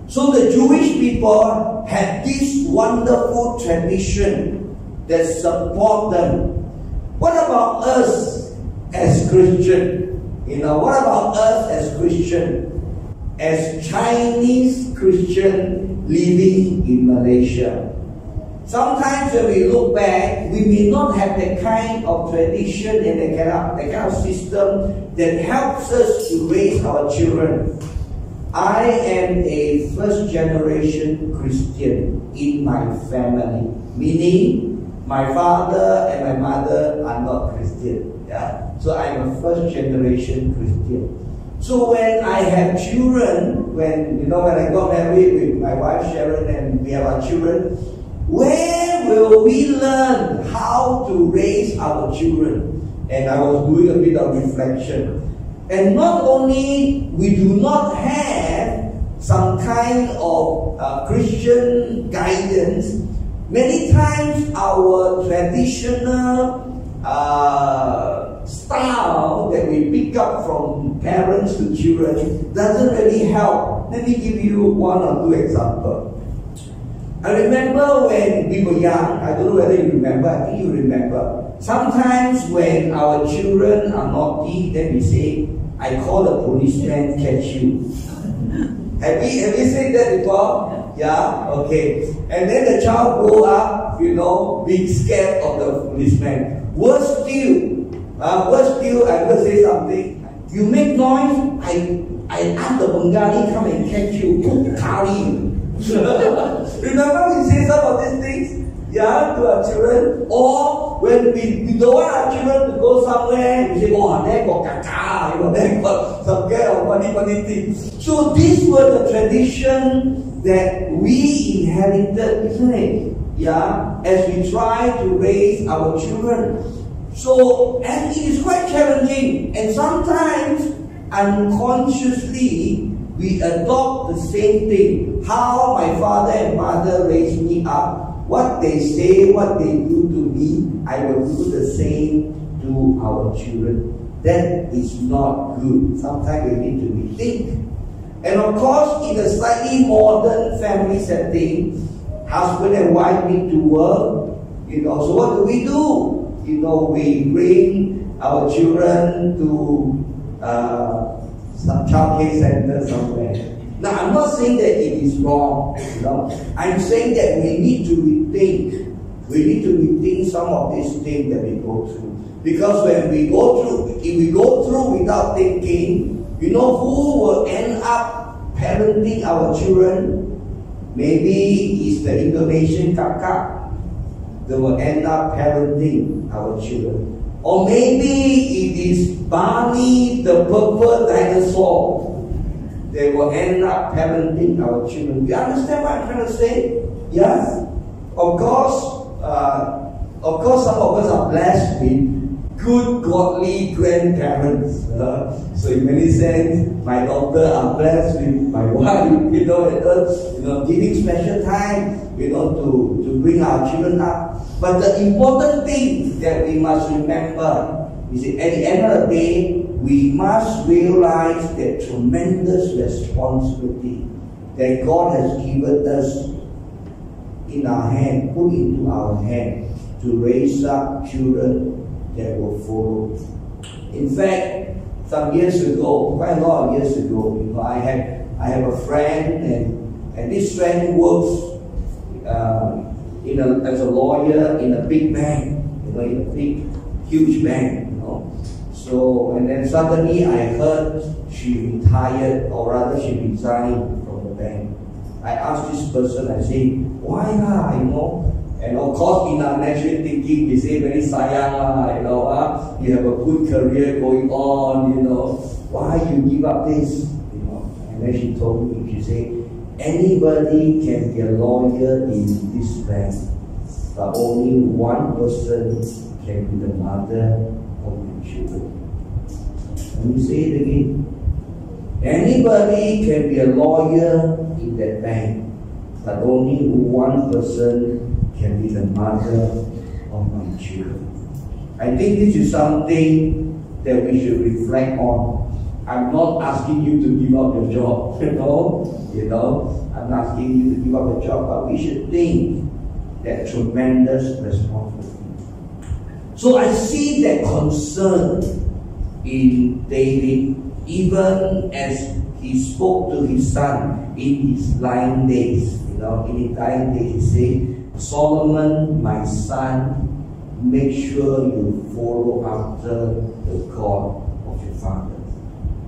So the Jewish people had this wonderful tradition that support them. What about us as Christian? What about us as Christian? As Chinese Christian living in Malaysia. Sometimes when we look back, we may not have the kind of tradition and the kind of system that helps us to raise our children. I am a first generation Christian in my family, meaning my father and my mother are not Christian. Yeah? So I'm a first generation Christian. So when I have children, when I got married with my wife Sharon and we have our children, where will we learn how to raise our children? And I was doing a bit of reflection. And not only we do not have some kind of Christian guidance, many times our traditional style that we pick up from parents to children doesn't really help. Let me give you one or two examples. I remember when we were young, I don't know whether you remember, I think you remember. Sometimes when our children are naughty, then we say, I call the policeman, catch you. Have you said that before? Yeah? Okay. And then the child grow up, being scared of the policeman. Worse still, I'm going to say something. You make noise, I ask the Bengali come and catch you, cook curry. Remember we say some of these things, to our children, or when we don't want our children to go somewhere, we say, oh, there got caca, there got some kind of funny things. So these were the tradition that we inherited, isn't it? Yeah, as we try to raise our children. So, and it is quite challenging, and sometimes unconsciously we adopt the same thing. How my father and mother raised me up, what they say, what they do to me, I will do the same to our children. That is not good. Sometimes we need to rethink. And of course, in a slightly modern family setting, husband and wife need to work. So what do? We bring our children to some childcare center somewhere. Now, I'm not saying that it is wrong. I'm saying that we need to rethink. We need to rethink some of these things that we go through. Because when we go through, if we go through without thinking, who will end up parenting our children? Maybe it's the Indonesian kakak that will end up parenting our children. Or maybe it is Barney the purple dinosaur that will end up parenting our children. You understand what I'm trying to say? Yes? Of course, some of us are blessed with good, godly grandparents. So in many sense, my daughter are blessed with my wife, giving special time, to bring our children up. But the important thing that we must remember is that at the end of the day, we must realize the tremendous responsibility that God has given us in our hand, put into our hand, to raise up children that will follow. In fact, some years ago, quite a lot of years ago, I have a friend, and this friend works as a lawyer in a big bank, in a big, huge bank, So, and then suddenly I heard she retired, or rather she resigned from the bank. I asked this person, I say, why lah, And of course, in our natural thinking, we say very sayang lah, you have a good career going on, why you give up this, And then she told me, she said, anybody can be a lawyer in this bank, but only one person can be the mother of the children. Let me say it again. Anybody can be a lawyer in that bank, but only one person can be the mother of my children. I think this is something that we should reflect on. I'm not asking you to give up your job, I'm not asking you to give up your job, but we should think that tremendous responsibility. So I see that concern in David, even as he spoke to his son in his dying days. In his dying days, he said, Solomon, my son, make sure you follow after the God of your father.